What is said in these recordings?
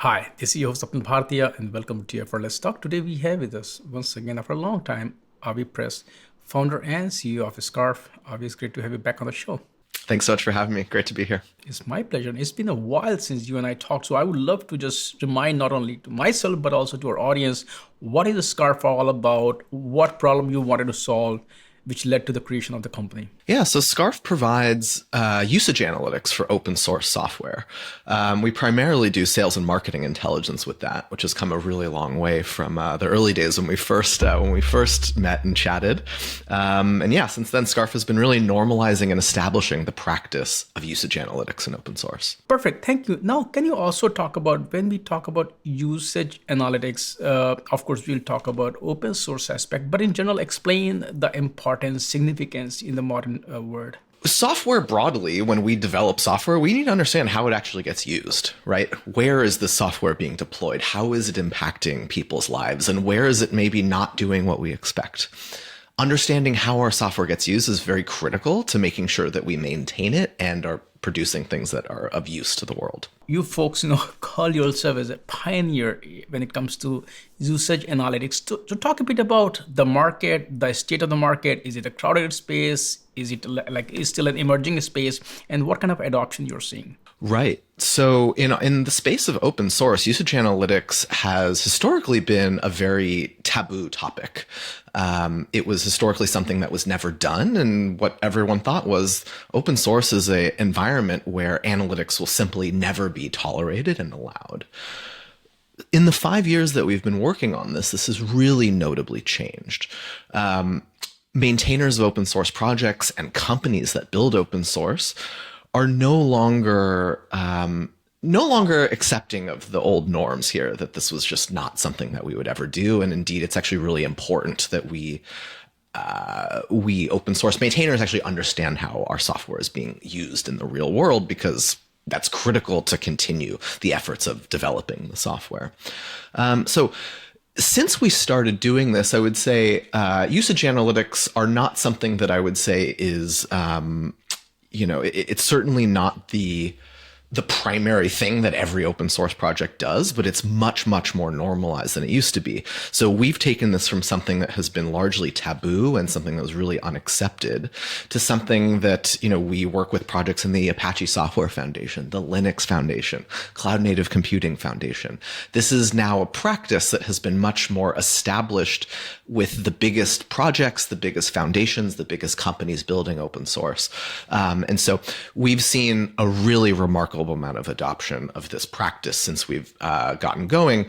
Hi, this is your host Apnil Bhartiya and welcome to Effortless Talk. Today we have with us once again after a long time Avi Press, founder and CEO of Scarf. Avi, it's great to have you back on the show. Thanks so much for having me. Great to be here. It's my pleasure. It's been a while since you and I talked, so I would love to just remind not only to myself but also to our audience what is the Scarf all about, what problem you wanted to solve, which led to the creation of the company. Yeah, so Scarf provides usage analytics for open source software. We primarily do sales and marketing intelligence with that, which has come a really long way from the early days when we first met and chatted. And yeah, since then, Scarf has been really normalizing and establishing the practice of usage analytics in open source. Perfect. Thank you. Now, can you also talk about when we talk about usage analytics? Of course, we'll talk about open source aspect, but in general, explain the importance, significance in the modern world. Software broadly, when we develop software, we need to understand how it actually gets used, right? Where is the software being deployed? How is it impacting people's lives? And where is it maybe not doing what we expect? Understanding how our software gets used is very critical to making sure that we maintain it and are producing things that are of use to the world. You folks, call yourself as a pioneer when it comes to usage analytics. To talk a bit about the market, the state of the market. Is it a crowded space? Is it is still an emerging space? And what kind of adoption you're seeing? Right. So in the space of open source, usage analytics has historically been a very taboo topic. It was historically something that was never done. And what everyone thought was open source is an environment where analytics will simply never be tolerated and allowed. In the 5 years that we've been working on this has really notably changed. Maintainers of open source projects and companies that build open source are no longer accepting of the old norms here, that this was just not something that we would ever do. And indeed, it's actually really important that we open source maintainers actually understand how our software is being used in the real world, because that's critical to continue the efforts of developing the software. So since we started doing this, I would say usage analytics are not something that I would say is it's certainly not the primary thing that every open source project does, but it's much, much more normalized than it used to be. So we've taken this from something that has been largely taboo and something that was really unaccepted to something that, we work with projects in the Apache Software Foundation, the Linux Foundation, Cloud Native Computing Foundation. This is now a practice that has been much more established with the biggest projects, the biggest foundations, the biggest companies building open source. And so we've seen a really remarkable amount of adoption of this practice since we've gotten going.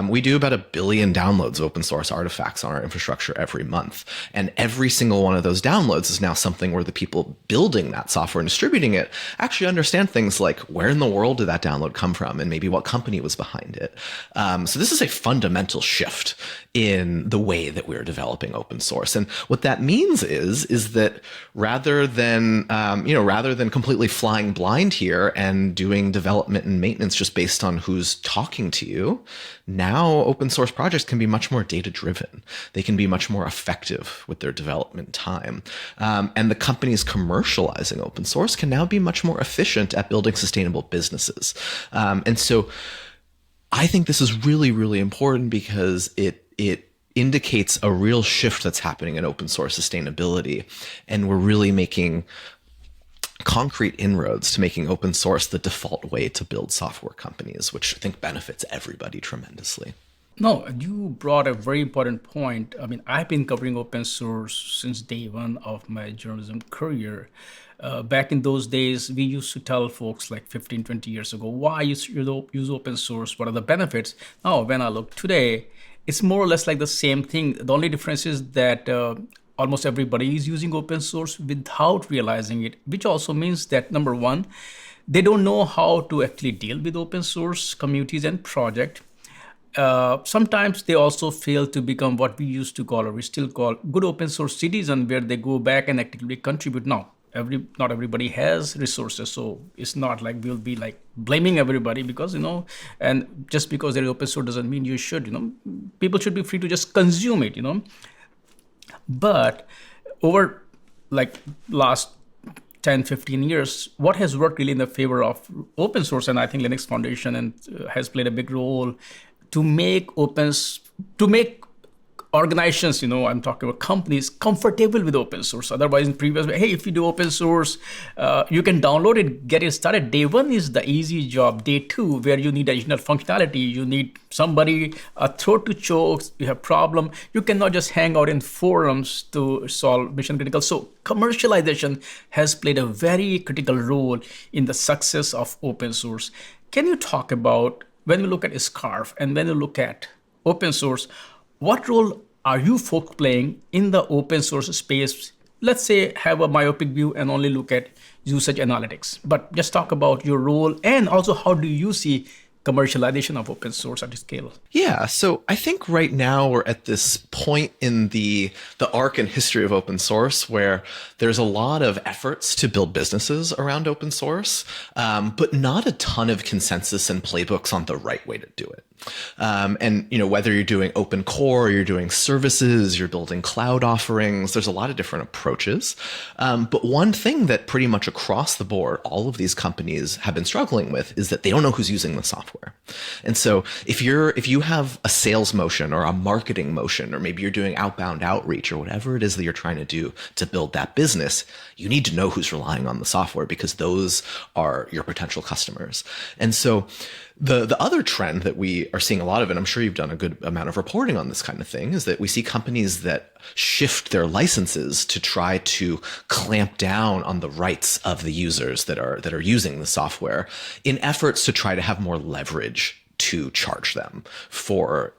We do about 1 billion downloads of open source artifacts on our infrastructure every month. And every single one of those downloads is now something where the people building that software and distributing it actually understand things like where in the world did that download come from and maybe what company was behind it. So this is a fundamental shift in the way that we're developing open source. And what that means is that rather than completely flying blind here and doing development and maintenance just based on who's talking to you, now open source projects can be much more data driven. They can be much more effective with their development time. And the companies commercializing open source can now be much more efficient at building sustainable businesses. And so I think this is really, really important because it indicates a real shift that's happening in open source sustainability. And we're really making concrete inroads to making open source the default way to build software companies, which I think benefits everybody tremendously. No, you brought a very important point. I mean, I've been covering open source since day one of my journalism career. Back in those days, we used to tell folks like 15, 20 years ago, why use open source? What are the benefits? Now, when I look today, it's more or less like the same thing. The only difference is that almost everybody is using open source without realizing it, which also means that, number one, they don't know how to actually deal with open source communities and projects. Sometimes they also fail to become what we used to call, or we still call, good open source citizen, where they go back and actively contribute. Now, not everybody has resources, so it's not like we'll be like blaming everybody because and just because there is open source doesn't mean you should. People should be free to just consume it. But over like last 10, 15 years, what has worked really in the favor of open source, and I think Linux Foundation and has played a big role to make to make organizations, I'm talking about companies, comfortable with open source. Otherwise, in previous, hey, if you do open source, you can download it, get it started. Day one is the easy job. Day two, where you need additional functionality, you need somebody, a throat to choke, you have problem. You cannot just hang out in forums to solve mission critical. So commercialization has played a very critical role in the success of open source. Can you talk about, when we look at Scarf and when you look at open source, what role are you folks playing in the open source space? Let's say have a myopic view and only look at usage analytics, but just talk about your role and also how do you see commercialization of open source at scale? Yeah, so I think right now we're at this point in the arc and history of open source where there's a lot of efforts to build businesses around open source, but not a ton of consensus and playbooks on the right way to do it. And whether you're doing open core, or you're doing services, you're building cloud offerings, there's a lot of different approaches. But one thing that pretty much across the board, all of these companies have been struggling with is that they don't know who's using the software. And so if you have a sales motion or a marketing motion, or maybe you're doing outbound outreach or whatever it is that you're trying to do to build that business, you need to know who's relying on the software because those are your potential customers. And so the other trend that we are seeing a lot of, and I'm sure you've done a good amount of reporting on this kind of thing, is that we see companies that shift their licenses to try to clamp down on the rights of the users that are using the software in efforts to try to have more leverage to charge them for,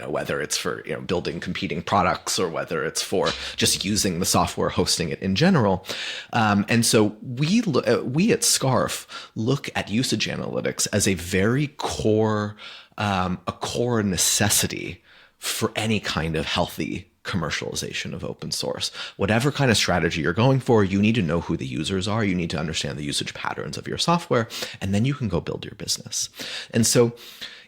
whether it's for, building competing products or whether it's for just using the software, hosting it in general. And so we at Scarf look at usage analytics as a very core necessity for any kind of healthy commercialization of open source. Whatever kind of strategy you're going for, you need to know who the users are. You need to understand the usage patterns of your software, and then you can go build your business. And so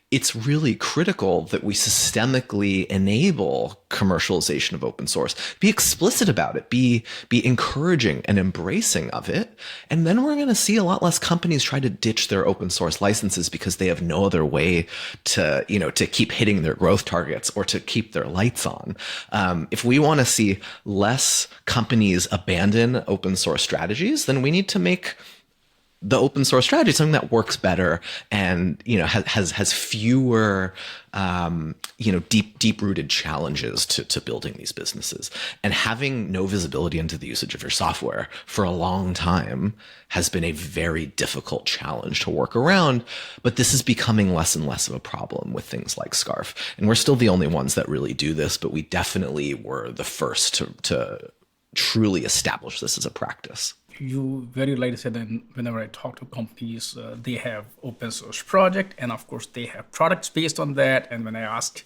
it's really critical that we systemically enable commercialization of open source, be explicit about it, be encouraging and embracing of it. And then we're going to see a lot less companies try to ditch their open source licenses because they have no other way to keep hitting their growth targets or to keep their lights on. If we want to see less companies abandon open source strategies, then we need to make the open source strategy something that works better and has fewer deep rooted challenges to building these businesses. And having no visibility into the usage of your software for a long time has been a very difficult challenge to work around. But this is becoming less and less of a problem with things like Scarf. And we're still the only ones that really do this, but we definitely were the first to truly establish this as a practice. You very rightly said that whenever I talk to companies, they have open source project, and of course they have products based on that. And when I ask,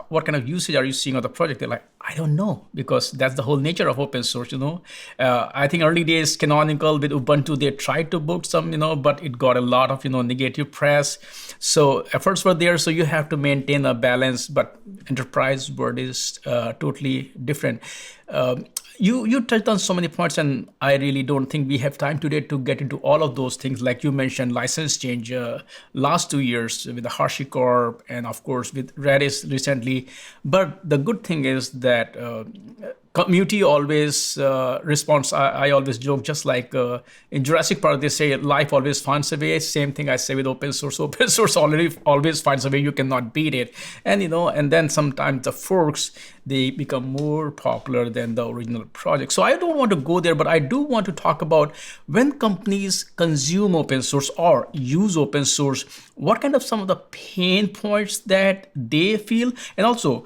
what kind of usage are you seeing of the project, they're like, I don't know, because that's the whole nature of open source. I think early days Canonical with Ubuntu, they tried to boot some, but it got a lot of negative press. So efforts were there. So you have to maintain a balance, but enterprise world is totally different. You touched on so many points, and I really don't think we have time today to get into all of those things. Like you mentioned, license change last 2 years with the HashiCorp and of course with Redis recently. But the good thing is that community always responds. I always joke, just like in Jurassic Park, they say life always finds a way. Same thing I say with open source. Open source always finds a way. You cannot beat it. And and then sometimes the forks, they become more popular than the original project. So I don't want to go there, but I do want to talk about when companies consume open source or use open source, what kind of some of the pain points that they feel. And also,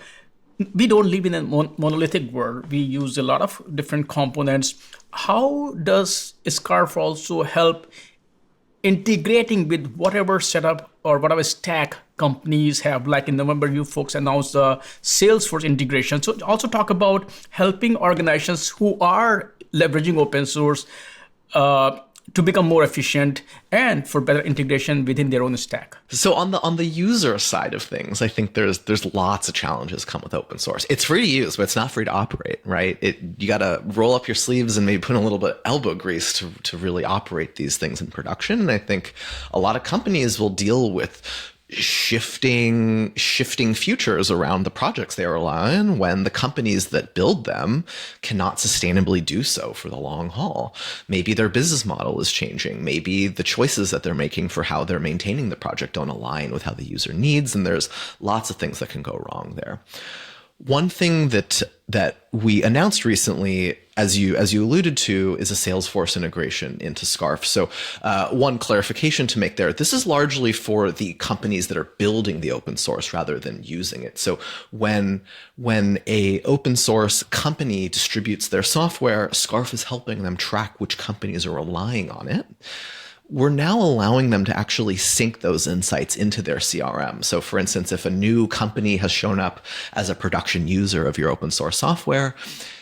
we don't live in a monolithic world. We use a lot of different components. How does Scarf also help integrating with whatever setup or whatever stack companies have? Like in November, you folks announced the Salesforce integration. So also talk about helping organizations who are leveraging open source to become more efficient and for better integration within their own stack? So on the user side of things, I think there's lots of challenges come with open source. It's free to use, but it's not free to operate, right? You got to roll up your sleeves and maybe put in a little bit of elbow grease to really operate these things in production. And I think a lot of companies will deal with shifting futures around the projects they rely on when the companies that build them cannot sustainably do so for the long haul. Maybe their business model is changing. Maybe the choices that they're making for how they're maintaining the project don't align with how the user needs, and there's lots of things that can go wrong there. One thing that we announced recently, as you alluded to, is a Salesforce integration into Scarf. So one clarification to make there: this is largely for the companies that are building the open source rather than using it. So when a open source company distributes their software, Scarf is helping them track which companies are relying on it. We're now allowing them to actually sync those insights into their CRM. So for instance, if a new company has shown up as a production user of your open source software,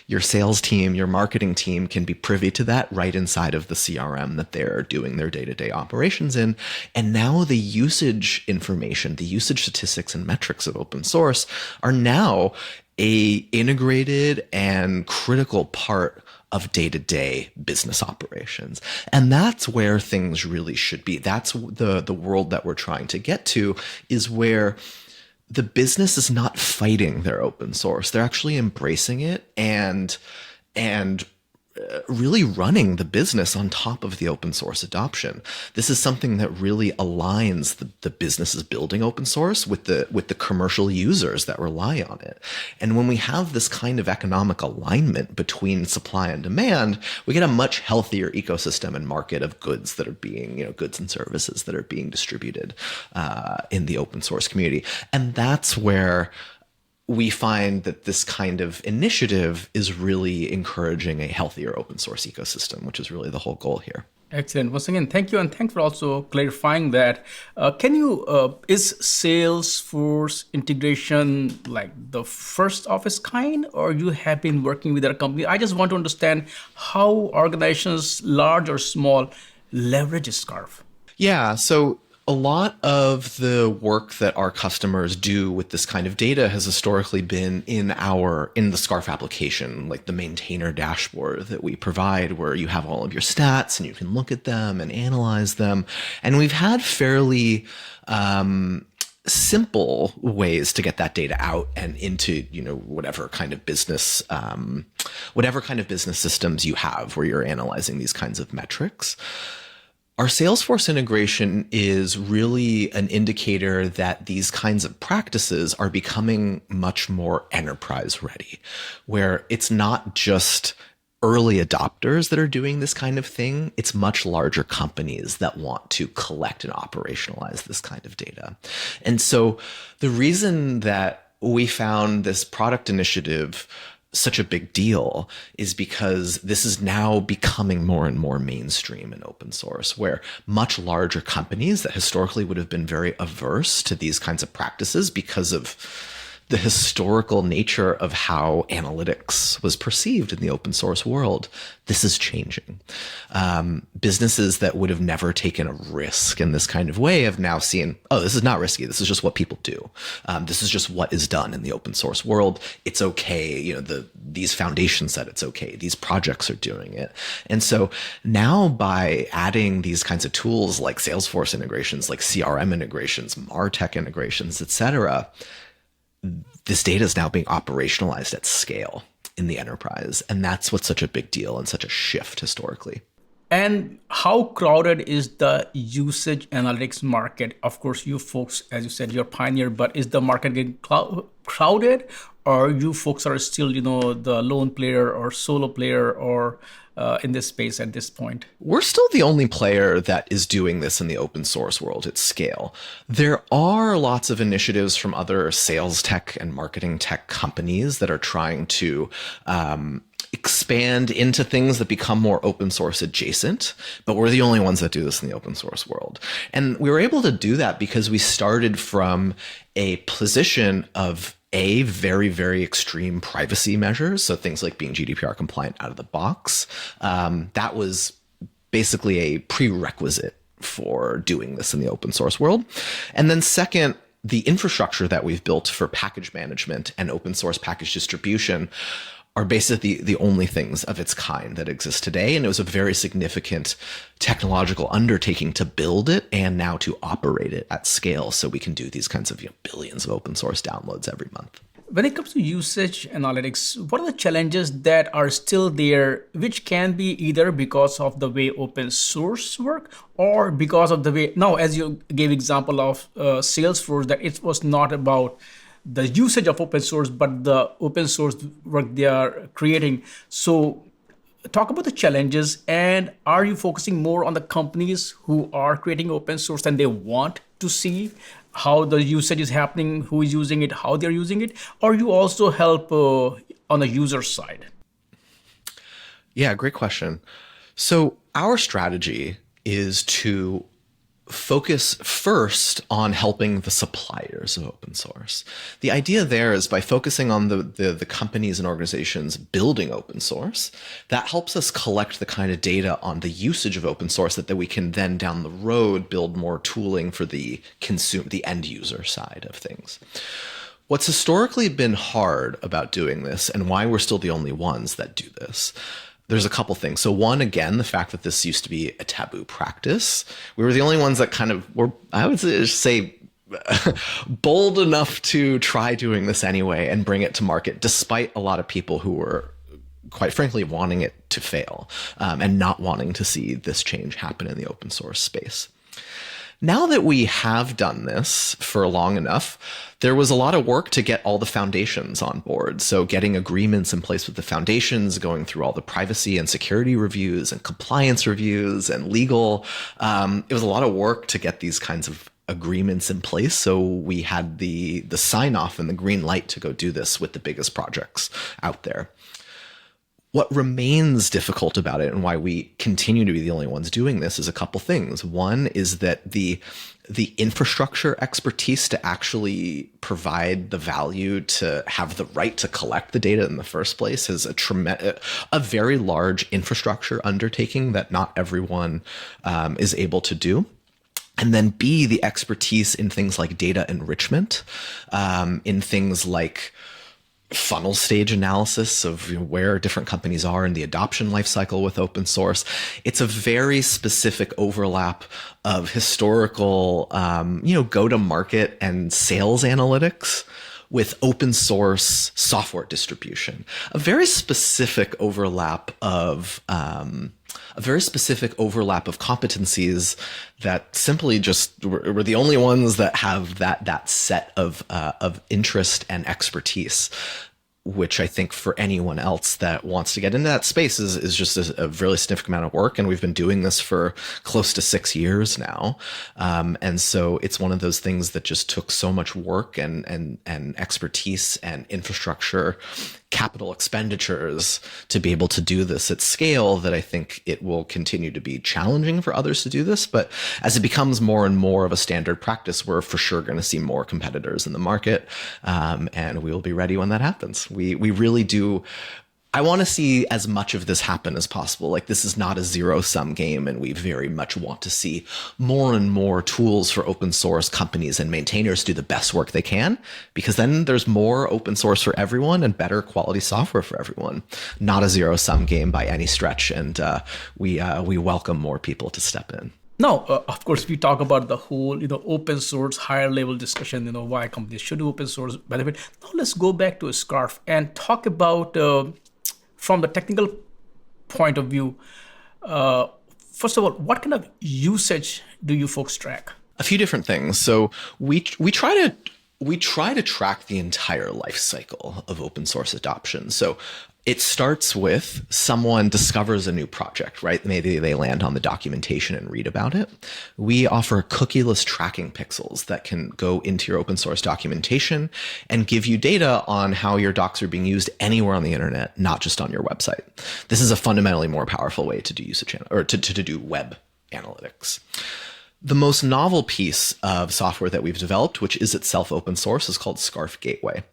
your sales team, your marketing team can be privy to that right inside of the CRM that they're doing their day-to-day operations in. And now the usage information, the usage statistics and metrics of open source are now a integrated and critical part of day-to-day business operations. And that's where things really should be. That's the world that we're trying to get to, is where the business is not fighting their open source. They're actually embracing it and really running the business on top of the open source adoption. This is something that really aligns the businesses building open source with the commercial users that rely on it. And when we have this kind of economic alignment between supply and demand, we get a much healthier ecosystem and market of goods that are being, goods and services that are being distributed in the open source community. And that's where we find that this kind of initiative is really encouraging a healthier open source ecosystem, which is really the whole goal here. Excellent. Once again, thank you. And thanks for also clarifying that. Is Salesforce integration like the first of its kind, or you have been working with other companies? I just want to understand how organizations, large or small, leverage Scarf. Yeah. So a lot of the work that our customers do with this kind of data has historically been in the Scarf application, like the maintainer dashboard that we provide, where you have all of your stats and you can look at them and analyze them. And we've had fairly simple ways to get that data out and into, whatever kind of business systems you have where you're analyzing these kinds of metrics. Our Salesforce integration is really an indicator that these kinds of practices are becoming much more enterprise ready, where it's not just early adopters that are doing this kind of thing. It's much larger companies that want to collect and operationalize this kind of data. And so the reason that we found this product initiative such a big deal is because this is now becoming more and more mainstream in open source, where much larger companies that historically would have been very averse to these kinds of practices because of the historical nature of how analytics was perceived in the open source world, this is changing. Businesses that would have never taken a risk in this kind of way have now seen, oh, this is not risky. This is just what people do. This is just what is done in the open source world. It's okay. These foundations said it's okay. These projects are doing it. And so now by adding these kinds of tools like Salesforce integrations, like CRM integrations, MarTech integrations, et cetera, this data is now being operationalized at scale in the enterprise. And that's what's such a big deal and such a shift historically. And how crowded is the usage analytics market? Of course, you folks, as you said, you're pioneer, but is the market getting crowded, or you folks are still, the lone player or solo player or in this space at this point? We're still the only player that is doing this in the open source world at scale. There are lots of initiatives from other sales tech and marketing tech companies that are trying to expand into things that become more open source adjacent, but we're the only ones that do this in the open source world. And we were able to do that because we started from a position of very, very extreme privacy measures. So things like being GDPR compliant out of the box. That was basically a prerequisite for doing this in the open source world. And then second, the infrastructure that we've built for package management and open source package distribution are basically the only things of its kind that exist today. And it was a very significant technological undertaking to build it and now to operate it at scale so we can do these kinds of billions of open source downloads every month. When it comes to usage analytics, what are the challenges that are still there, which can be either because of the way open source work or because of the way, now, as you gave example of Salesforce, that it was not about the usage of open source, but the open source work they are creating. So talk about the challenges, and are you focusing more on the companies who are creating open source and they want to see how the usage is happening, who is using it, how they're using it, or you also help on the user side? Yeah, great question. So our strategy is to focus first on helping the suppliers of open source. The idea there is by focusing on the companies and organizations building open source, that helps us collect the kind of data on the usage of open source that we can then down the road build more tooling for the end user side of things. What's historically been hard about doing this, and why we're still the only ones that do this, there's a couple things. So one, again, the fact that this used to be a taboo practice. We were the only ones that kind of were, I would say, bold enough to try doing this anyway and bring it to market, despite a lot of people who were, quite frankly, wanting it to fail and not wanting to see this change happen in the open source space. Now that we have done this for long enough, there was a lot of work to get all the foundations on board. So getting agreements in place with the foundations, going through all the privacy and security reviews and compliance reviews and legal. It was a lot of work to get these kinds of agreements in place. So we had the sign off and the green light to go do this with the biggest projects out there. What remains difficult about it and why we continue to be the only ones doing this is a couple things. One is that the infrastructure expertise to actually provide the value to have the right to collect the data in the first place is a very large infrastructure undertaking that not everyone is able to do. And then B, the expertise in things like data enrichment, in things like funnel stage analysis of where different companies are in the adoption lifecycle with open source. It's a very specific overlap of historical, go-to-market and sales analytics with open source software distribution. A very specific overlap of competencies that simply just we're the only ones that have that set of interest and expertise, which I think for anyone else that wants to get into that space is just a really significant amount of work. And we've been doing this for close to 6 years now. And so it's one of those things that just took so much work and expertise and infrastructure, capital expenditures to be able to do this at scale that I think it will continue to be challenging for others to do this. But as it becomes more and more of a standard practice, we're for sure going to see more competitors in the market. And we will be ready when that happens. We really do. I want to see as much of this happen as possible. Like, this is not a zero-sum game, and we very much want to see more and more tools for open source companies and maintainers do the best work they can, because then there's more open source for everyone and better quality software for everyone. Not a zero-sum game by any stretch, and we welcome more people to step in. Now, of course, we talk about the whole, open source, higher level discussion, why companies should do open source benefit. Now, let's go back to a Scarf and talk about, from the technical point of view, first of all, what kind of usage do you folks track? A few different things. So we try to track the entire life cycle of open source adoption. So it starts with someone discovers a new project, right? Maybe they land on the documentation and read about it. We offer cookieless tracking pixels that can go into your open source documentation and give you data on how your docs are being used anywhere on the internet, not just on your website. This is a fundamentally more powerful way to do usage or to do web analytics. The most novel piece of software that we've developed, which is itself open source, is called Scarf Gateway.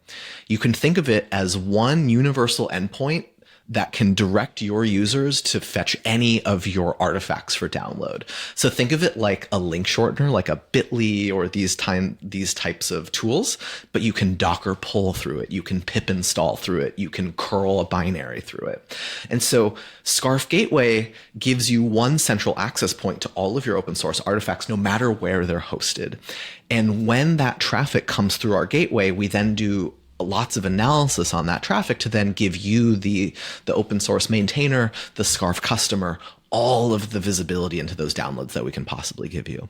You can think of it as one universal endpoint that can direct your users to fetch any of your artifacts for download. So think of it like a link shortener, like a Bitly or these types of tools, but you can Docker pull through it. You can pip install through it. You can curl a binary through it. And so Scarf Gateway gives you one central access point to all of your open source artifacts, no matter where they're hosted. And when that traffic comes through our gateway, we then do lots of analysis on that traffic to then give you, the open source maintainer, the Scarf customer, all of the visibility into those downloads that we can possibly give you.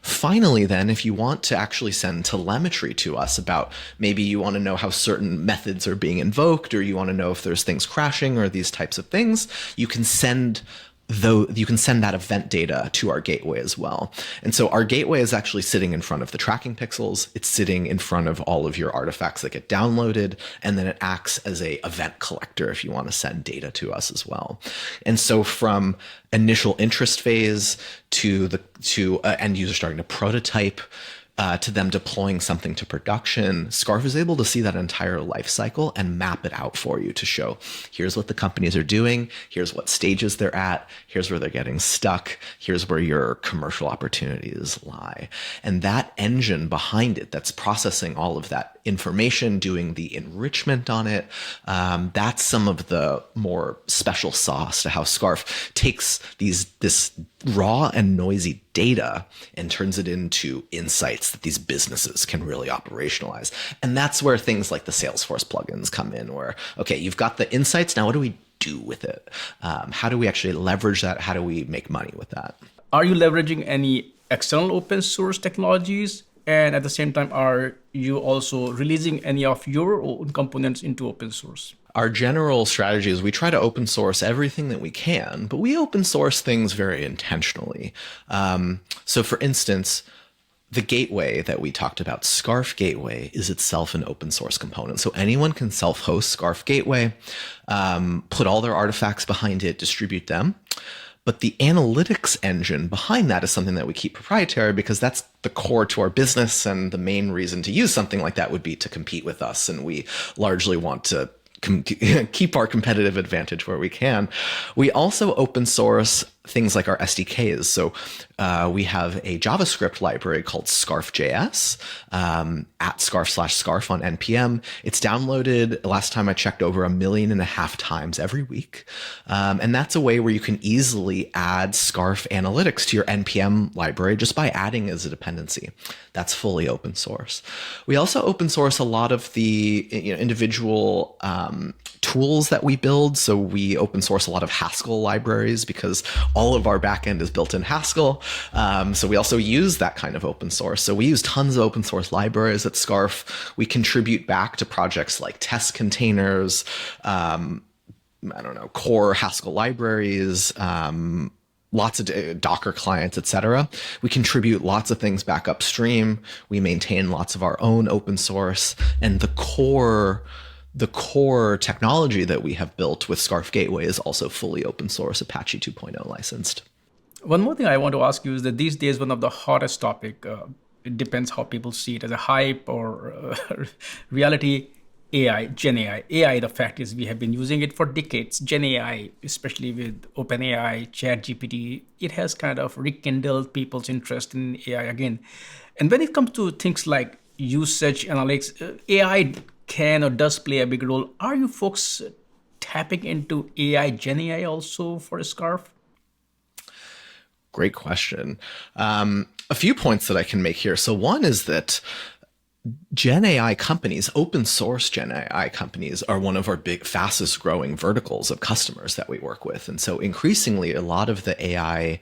Finally, then, if you want to actually send telemetry to us about, maybe you want to know how certain methods are being invoked, or you want to know if there's things crashing or these types of things, you can send that event data to our gateway as well. And so our gateway is actually sitting in front of the tracking pixels. It's sitting in front of all of your artifacts that get downloaded. And then it acts as a event collector if you want to send data to us as well. And so from initial interest phase to end user starting to prototype, to them deploying something to production, Scarf is able to see that entire life cycle and map it out for you to show, here's what the companies are doing, here's what stages they're at, here's where they're getting stuck, here's where your commercial opportunities lie. And that engine behind it that's processing all of that information, doing the enrichment on it, that's some of the more special sauce to how Scarf takes this raw and noisy data and turns it into insights that these businesses can really operationalize. And that's where things like the Salesforce plugins come in, where, okay, you've got the insights, now what do we do with it? How do we actually leverage that? How do we make money with that? Are you leveraging any external open source technologies? And at the same time, are you also releasing any of your own components into open source? Our general strategy is we try to open source everything that we can, but we open source things very intentionally. So for instance, the gateway that we talked about, Scarf Gateway, is itself an open source component. So anyone can self-host Scarf Gateway, put all their artifacts behind it, distribute them. But the analytics engine behind that is something that we keep proprietary, because that's the core to our business. And the main reason to use something like that would be to compete with us. And we largely want to keep our competitive advantage where we can. We also open source things like our SDKs. So we have a JavaScript library called Scarf.js at /scarf on NPM. It's downloaded, last time I checked, over 1.5 million times every week. And that's a way where you can easily add Scarf analytics to your NPM library just by adding as a dependency. That's fully open source. We also open source a lot of the individual tools that we build. So we open source a lot of Haskell libraries because all of our backend is built in Haskell. So we also use that kind of open source. So we use tons of open source libraries at Scarf. We contribute back to projects like test containers, core Haskell libraries, lots of Docker clients, etc. We contribute lots of things back upstream. We maintain lots of our own open source, and the core technology that we have built with Scarf Gateway is also fully open source, Apache 2.0 licensed. One more thing I want to ask you is that these days, one of the hottest topic, it depends how people see it, as a hype or reality, AI, Gen AI. AI, the fact is we have been using it for decades. Gen AI, especially with OpenAI, ChatGPT, it has kind of rekindled people's interest in AI again. And when it comes to things like usage analytics, AI can or does play a big role. Are you folks tapping into AI, Gen AI also for Scarf? Great question. A few points that I can make here. So one is that Gen AI companies, open source Gen AI companies, are one of our big, fastest growing verticals of customers that we work with. And so increasingly, a lot of the AI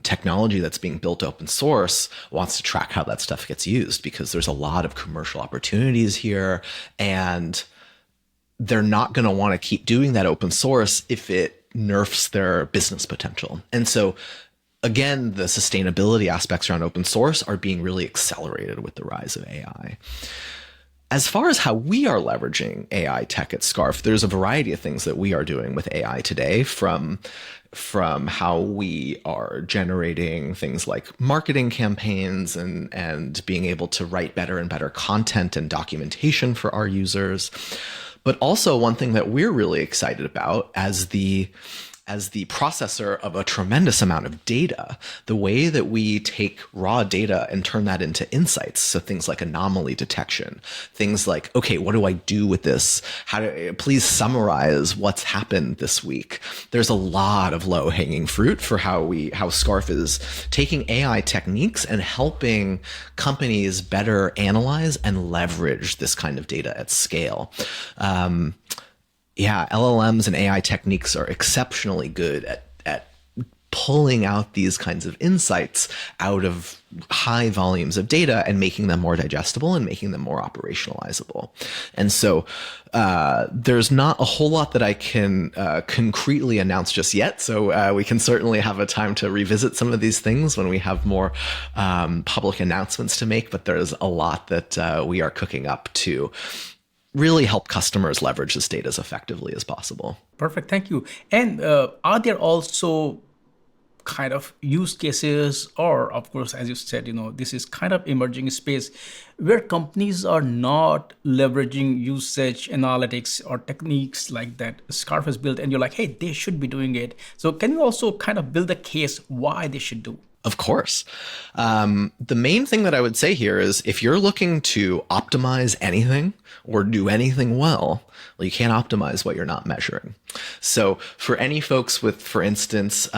technology that's being built open source wants to track how that stuff gets used, because there's a lot of commercial opportunities here. And they're not going to want to keep doing that open source if it nerfs their business potential. And so again, the sustainability aspects around open source are being really accelerated with the rise of AI. As far as how we are leveraging AI tech at Scarf, there's a variety of things that we are doing with AI today, from how we are generating things like marketing campaigns and being able to write better and better content and documentation for our users. But also one thing that we're really excited about as the processor of a tremendous amount of data, the way that we take raw data and turn that into insights. So things like anomaly detection, things like, okay, what do I do with this? Please summarize what's happened this week. There's a lot of low hanging fruit for how Scarf is taking AI techniques and helping companies better analyze and leverage this kind of data at scale. Yeah, LLMs and AI techniques are exceptionally good at pulling out these kinds of insights out of high volumes of data and making them more digestible and making them more operationalizable. And so there's not a whole lot that I can concretely announce just yet. So we can certainly have a time to revisit some of these things when we have more public announcements to make. But there's a lot that we are cooking up to really help customers leverage this data as effectively as possible. Perfect. Thank you. And are there also kind of use cases, or of course, as you said, this is kind of emerging space where companies are not leveraging usage analytics or techniques like that Scarf has built, and you're like, hey, they should be doing it. So can you also kind of build a case why they should do? Of course. The main thing that I would say here is if you're looking to optimize anything or do anything well, you can't optimize what you're not measuring. So for any folks with, for instance,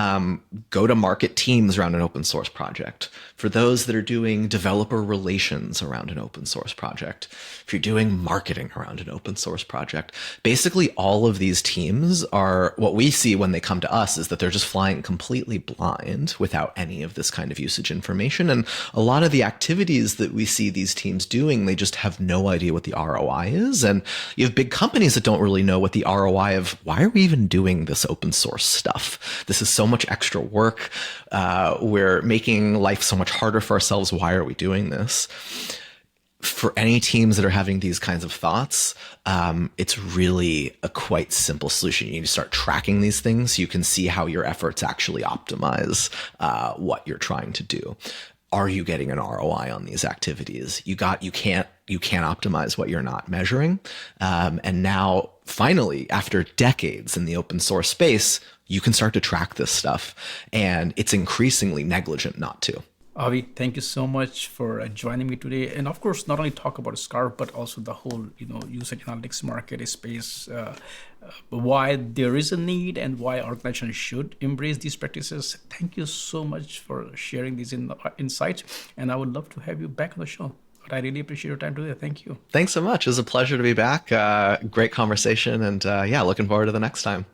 go-to-market teams around an open source project, for those that are doing developer relations around an open source project, if you're doing marketing around an open source project, basically all of these teams are, what we see when they come to us is that they're just flying completely blind without any of this kind of usage information. And a lot of the activities that we see these teams doing, they just have no idea what the ROI is. And you have big companies that don't really know what the ROI of why are we even doing this open source stuff? This is so much extra work. We're making life so much harder for ourselves. Why are we doing this? For any teams that are having these kinds of thoughts, it's really a quite simple solution. You need to start tracking these things so you can see how your efforts actually optimize what you're trying to do. Are you getting an ROI on these activities? You can't optimize what you're not measuring. And now, finally, after decades in the open source space, you can start to track this stuff. And it's increasingly negligent not to. Avi, thank you so much for joining me today. And of course, not only talk about Scarf, but also the whole, usage analytics market space, why there is a need and why organizations should embrace these practices. Thank you so much for sharing these insights. And I would love to have you back on the show. But I really appreciate your time today. Thank you. Thanks so much. It was a pleasure to be back. Great conversation. And looking forward to the next time.